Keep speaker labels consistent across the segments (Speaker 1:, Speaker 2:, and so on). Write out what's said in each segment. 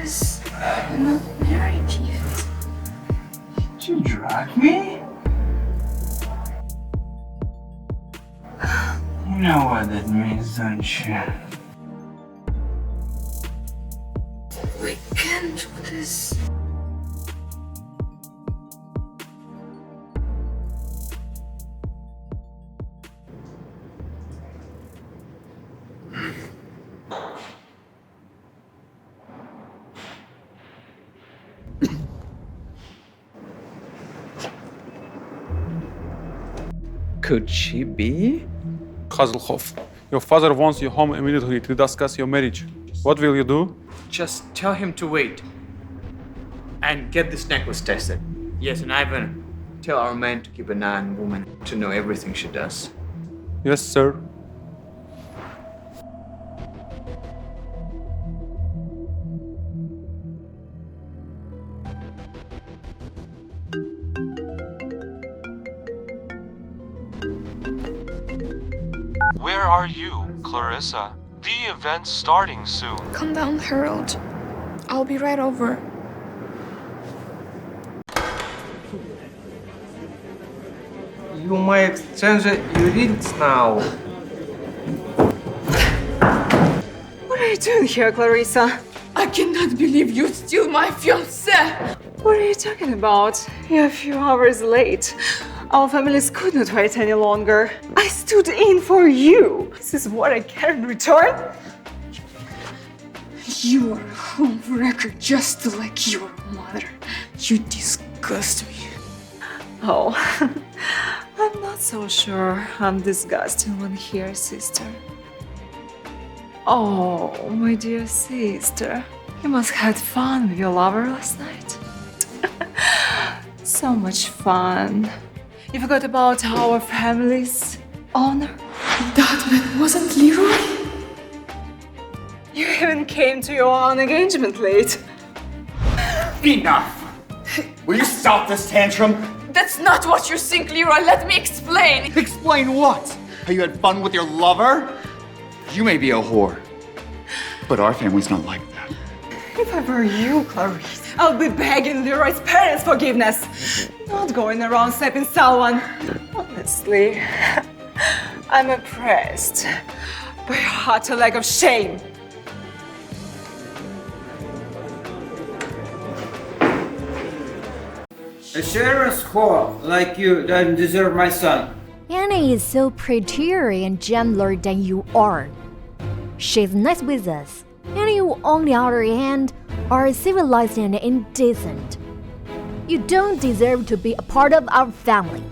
Speaker 1: this? I'm not married yet.
Speaker 2: Did you drag me? You know what that means, don't you?
Speaker 1: We can't do this.
Speaker 3: Could she be?
Speaker 4: Haselhoff, your father wants you home immediately to discuss your marriage. What will you do?
Speaker 3: Just tell him to wait. And get this necklace tested. Yes, and Ivan, tell our man to keep an eye on woman to know everything she does.
Speaker 4: Yes, sir.
Speaker 5: Where are you, Clarissa? The event's starting soon.
Speaker 1: Calm down, Harold. I'll be right over.
Speaker 6: You might exchange your rings now.
Speaker 7: What are you doing here, Clarissa?
Speaker 1: I cannot believe you steal my fiancé!
Speaker 7: What are you talking about? You're a few hours late. Our families could not wait any longer. I stood in for you. This is what I get in return?
Speaker 1: You are a homewrecker just like your mother. You disgust me.
Speaker 7: Oh, I'm not so sure I'm disgusting one here, sister. Oh, my dear sister, you must have had fun with your lover last night. So much fun. You forgot about our family's honor.
Speaker 1: That man wasn't Leroy?
Speaker 7: You even came to your own engagement late.
Speaker 2: Enough! Will you stop this tantrum?
Speaker 1: That's not what you think, Leroy. Let me explain.
Speaker 2: Explain what? How you had fun with your lover? You may be a whore, but our family's not like that.
Speaker 7: If I were you, Clarice, I'll be begging Leroy's parents' forgiveness, not going around slapping someone. Honestly, I'm impressed by your utter lack of shame.
Speaker 6: A shameless whore like you doesn't deserve my son.
Speaker 8: Annie is so prettier and gentler than you are. She's nice with us, and you, on the other hand, are civilized and indecent. You don't deserve to be a part of our family.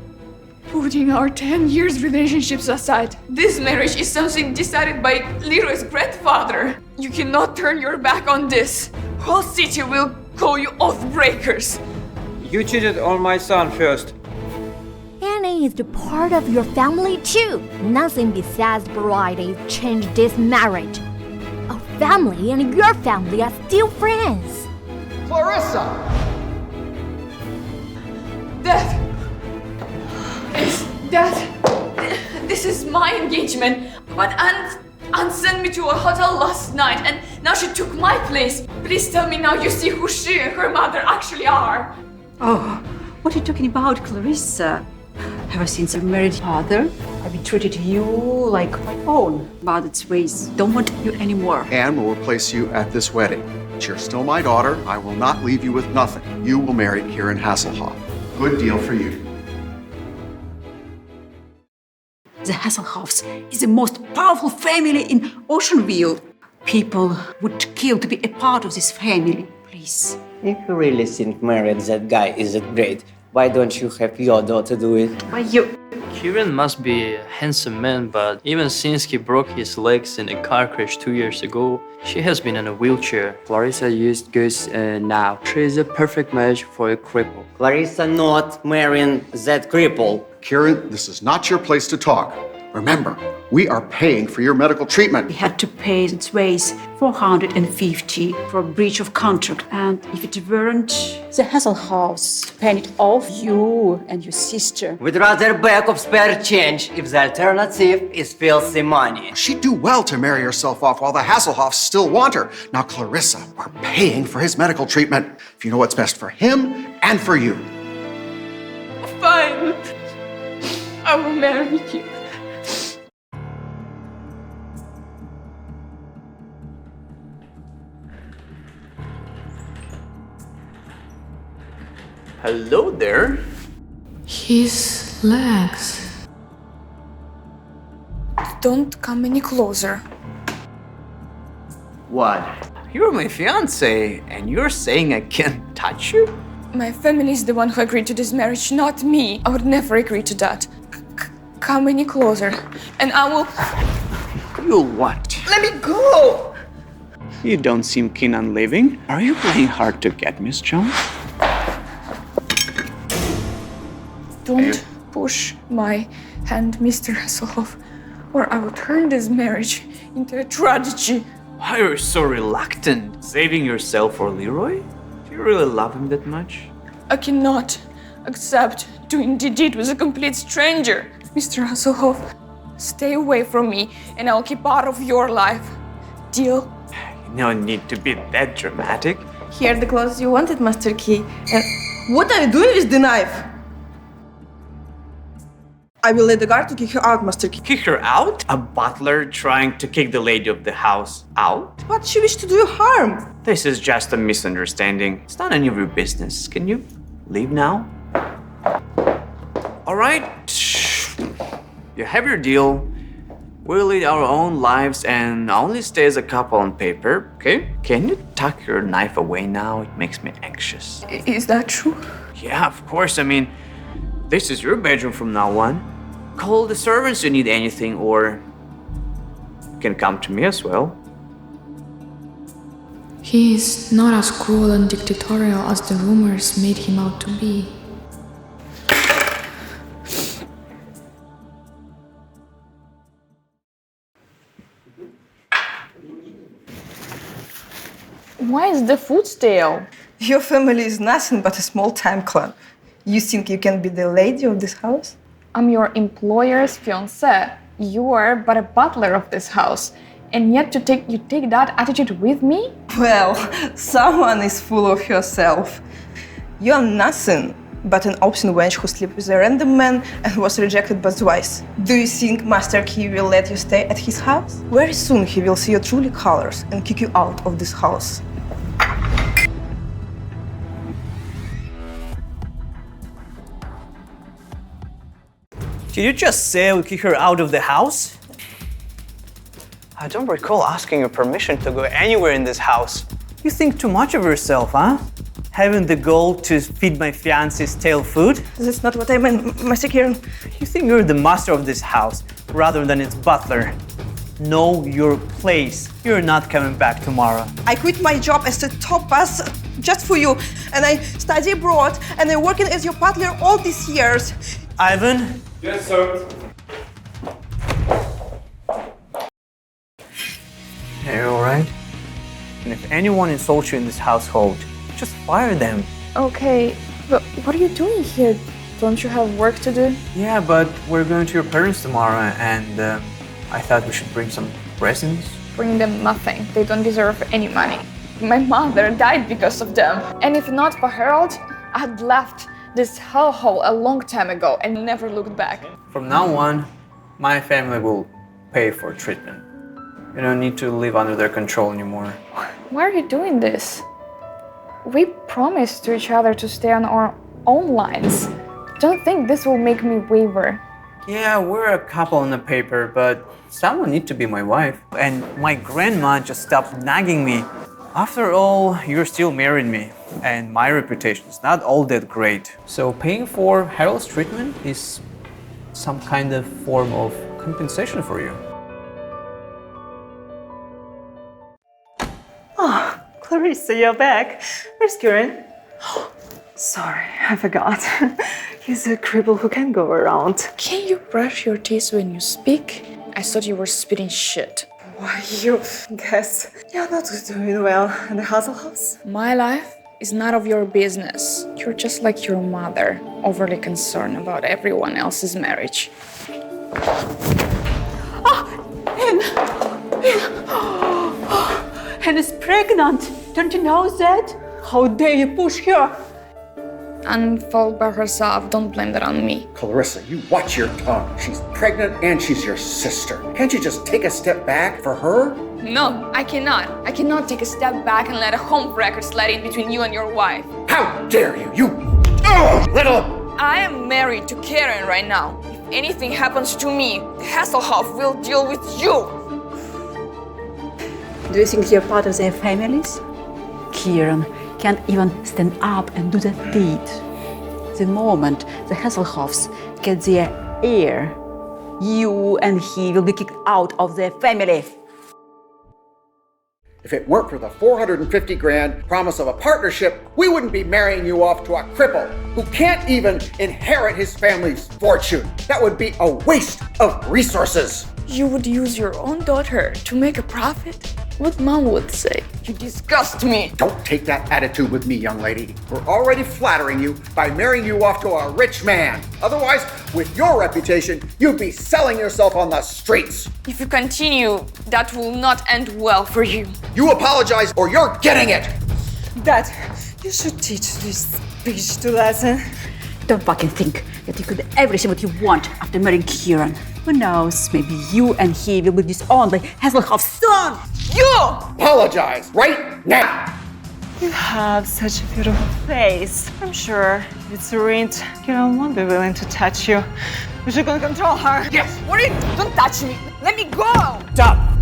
Speaker 1: Putting our 10 years relationships aside, this marriage is something decided by Leroy's grandfather. You cannot turn your back on this. Whole city will call you oath breakers.
Speaker 6: You cheated on my son first.
Speaker 8: Annie is the part of your family too. Nothing besides variety changed this marriage. Our family and your family are still friends.
Speaker 2: Clarissa!
Speaker 1: Dad! This is my engagement, but Aunt sent me to a hotel last night and now she took my place. Please tell me now you see who she and her mother actually are.
Speaker 9: Oh, what are you talking about, Clarissa? Ever since your married father, I've been treated you like my own. But its ways don't want you anymore.
Speaker 10: Anne will replace you at this wedding. You're still my daughter. I will not leave you with nothing. You will marry Kieran Hasselhoff. Good deal for you.
Speaker 9: The Hasselhoffs is the most powerful family in Oceanview. People would kill to be a part of this family. Please.
Speaker 11: If you really think marrying that guy is great, why don't you have your daughter do it?
Speaker 9: Why you?
Speaker 12: Kieran must be a handsome man, but even since he broke his legs in a car crash 2 years ago, she has been in a wheelchair.
Speaker 11: Clarissa used goods now. She is a perfect match for a cripple. Clarissa not marrying that cripple.
Speaker 10: Kieran, this is not your place to talk. Remember, we are paying for your medical treatment.
Speaker 9: We had to pay its ways 450 for a breach of contract. And if it weren't the Hasselhoffs paying it off, you and your sister.
Speaker 11: We'd rather back of spare change if the alternative is filthy money.
Speaker 10: She'd do well to marry herself off while the Hasselhoffs still want her. Now, Clarissa, we're paying for his medical treatment. If you know what's best for him and for you.
Speaker 1: Fine. I will marry you.
Speaker 3: Hello there.
Speaker 1: His legs. Don't come any closer.
Speaker 3: What? You're my fiance, and you're saying I can't touch you?
Speaker 1: My family is the one who agreed to this marriage, not me. I would never agree to that. Come any closer, and I will...
Speaker 3: You'll what?
Speaker 1: Let me go!
Speaker 3: You don't seem keen on leaving. Are you playing hard to get, Miss Jones?
Speaker 1: Don't push my hand, Mr. Hasselhoff, or I will turn this marriage into a tragedy.
Speaker 3: Why are you so reluctant? Saving yourself for Leroy? Do you really love him that much?
Speaker 1: I cannot accept doing the deed with a complete stranger. Mr. Hasselhoff, stay away from me and I'll keep out of your life. Deal?
Speaker 3: No need to be that dramatic.
Speaker 7: Here are the clothes you wanted, Master Key. And what are you doing with the knife? I will let the guard to kick her out, Master Key.
Speaker 3: Kick her out? A butler trying to kick the lady of the house out?
Speaker 7: But she wished to do you harm.
Speaker 3: This is just a misunderstanding. It's not any of your business. Can you leave now? All right. You have your deal. We'll lead our own lives and only stay as a couple on paper, okay? Can you tuck your knife away now? It makes me anxious.
Speaker 1: Is that true?
Speaker 3: Yeah, of course. I mean, this is your bedroom from now on. Call the servants if you need anything, or you can come to me as well.
Speaker 1: He is not as cruel and dictatorial as the rumors made him out to be. Why is the food stale?
Speaker 7: Your family is nothing but a small-time clan. You think you can be the lady of this house?
Speaker 1: I'm your employer's fiancée. You are but a butler of this house. And yet you take that attitude with me?
Speaker 7: Well, someone is full of yourself. You are nothing but an obscene wench who slept with a random man and was rejected by twice. Do you think Master Key will let you stay at his house? Very soon he will see your true colors and kick you out of this house.
Speaker 3: Did you just say we kick her out of the house? I don't recall asking your permission to go anywhere in this house. You think too much of yourself, huh? Having the goal to feed my fiancé's stale food?
Speaker 7: That's not what I meant, Master Kieran.
Speaker 3: You think you're the master of this house rather than its butler. Know your place. You're not coming back tomorrow.
Speaker 7: I quit my job as a top boss just for you, and I study abroad, and I'm working as your butler all these years.
Speaker 3: Ivan?
Speaker 4: Yes, sir.
Speaker 3: Are you alright? And if anyone insults you in this household, just fire them.
Speaker 1: Okay, but what are you doing here? Don't you have work to do?
Speaker 3: Yeah, but we're going to your parents tomorrow, and I thought we should bring some presents.
Speaker 1: Bring them nothing. They don't deserve any money. My mother died because of them. And if not for Harold, I had left this hellhole a long time ago and never looked back.
Speaker 3: From now on, my family will pay for treatment. You don't need to live under their control anymore.
Speaker 1: Why are you doing this? We promised to each other to stay on our own lines. Don't think this will make me waver.
Speaker 3: Yeah, we're a couple on the paper, but someone needs to be my wife. And my grandma just stopped nagging me. After all, you're still marrying me, and my reputation is not all that great. So paying for Harold's treatment is some kind of form of compensation for you.
Speaker 7: Oh, Clarissa, you're back. Where's Kieran? Sorry, I forgot. He's a cripple who can go around.
Speaker 1: Can you brush your teeth when you speak? I thought you were spitting shit.
Speaker 7: Why, you guess you're not doing well in the Hasselhoffs?
Speaker 1: My life is none of your business. You're just like your mother, overly concerned about everyone else's marriage.
Speaker 9: And is pregnant. Don't you know that? How dare you push her?
Speaker 1: Unfold by herself. Don't blame that on me.
Speaker 10: Clarissa, you watch your tongue. She's pregnant and she's your sister. Can't you just take a step back for her?
Speaker 1: No, I cannot. I cannot take a step back and let a home record slide in between you and your wife.
Speaker 10: How dare you, you little...
Speaker 1: I am married to Karen right now. If anything happens to me, the Hasselhoff will deal with you.
Speaker 9: Do you think you're part of their families? Kieran can't even stand up and do that deed. The moment the Hasselhoffs get their heir, you and he will be kicked out of their family.
Speaker 10: If it weren't for the 450 grand promise of a partnership, we wouldn't be marrying you off to a cripple who can't even inherit his family's fortune. That would be a waste of resources.
Speaker 1: You would use your own daughter to make a profit? What Mom would say. You disgust me.
Speaker 10: Don't take that attitude with me, young lady. We're already flattering you by marrying you off to a rich man. Otherwise, with your reputation, you'd be selling yourself on the streets.
Speaker 1: If you continue, that will not end well for you.
Speaker 10: You apologize or you're getting it.
Speaker 7: Dad, you should teach this bitch a lesson.
Speaker 9: Don't fucking think that you could do everything what you want after marrying Kieran. Who knows, maybe you and he will be disowned by Hasselhoff's son!
Speaker 1: You!
Speaker 10: Apologize right now!
Speaker 7: You have such a beautiful face. I'm sure if it's ruined, Kieran won't be willing to touch you. We should go and control her.
Speaker 10: Yes!
Speaker 1: What are you? Don't touch me! Let me go!
Speaker 3: Stop!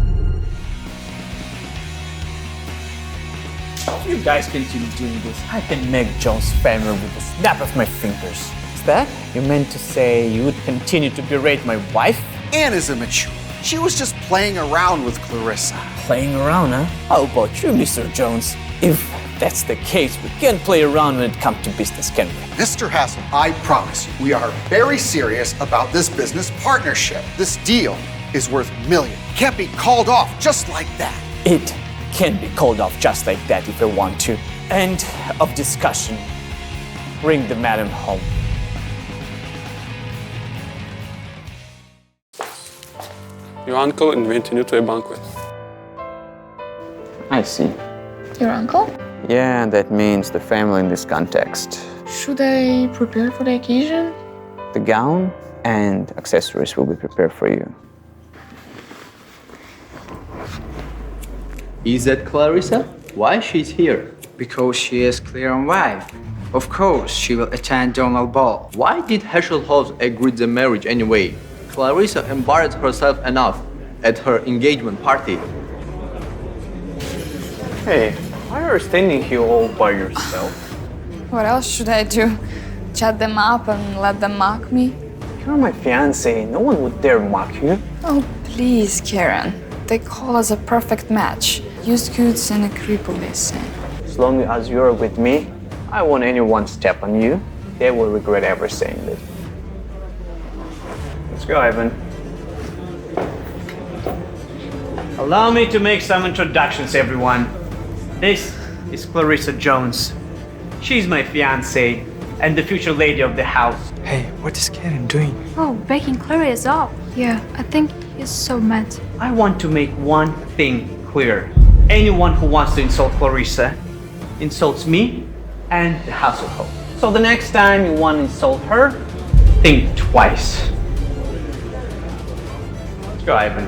Speaker 3: If you guys continue doing this, I can make Jones family with the snap of my fingers. Is that? You meant to say you would continue to berate my wife?
Speaker 10: Anne is immature. She was just playing around with Clarissa.
Speaker 3: Playing around, huh? How about you, Mr. Jones? If that's the case, we can't play around when it comes to business, can we?
Speaker 10: Mr. Hassel, I promise you, we are very serious about this business partnership. This deal is worth millions. Can't be called off just like that.
Speaker 3: It can be called off just like that if I want to. End of discussion. Bring the madam home.
Speaker 4: Your uncle invited you to a banquet.
Speaker 3: I see.
Speaker 1: Your uncle?
Speaker 3: Yeah, that means the family in this context.
Speaker 1: Should I prepare for the occasion?
Speaker 3: The gown and accessories will be prepared for you.
Speaker 13: Is that Clarissa? Why she's here?
Speaker 6: Because she is Kieran's wife. Of course, she will attend Donald Ball.
Speaker 13: Why did Hasselhoff agree the marriage anyway? Clarissa embarrassed herself enough at her engagement party.
Speaker 3: Hey, why are you standing here all by yourself?
Speaker 1: What else should I do? Chat them up and let them mock me?
Speaker 3: You're my fiancé. No one would dare mock you.
Speaker 1: Oh, please, Karen. They call us a perfect match. Used goods and a cripple, they say.
Speaker 3: As long as you're with me, I won't anyone step on you. They will regret ever saying it. Let's go, Ivan. Allow me to make some introductions, everyone. This is Clarissa Jones. She's my fiancée and the future lady of the house.
Speaker 6: Hey, what is Karen doing?
Speaker 14: Oh, backing Clarice up. Yeah, I think he's so mad.
Speaker 3: I want to make one thing clear. Anyone who wants to insult Clarissa insults me and the Hasselhoff. So the next time you want to insult her, think twice. Let's go, Ivan.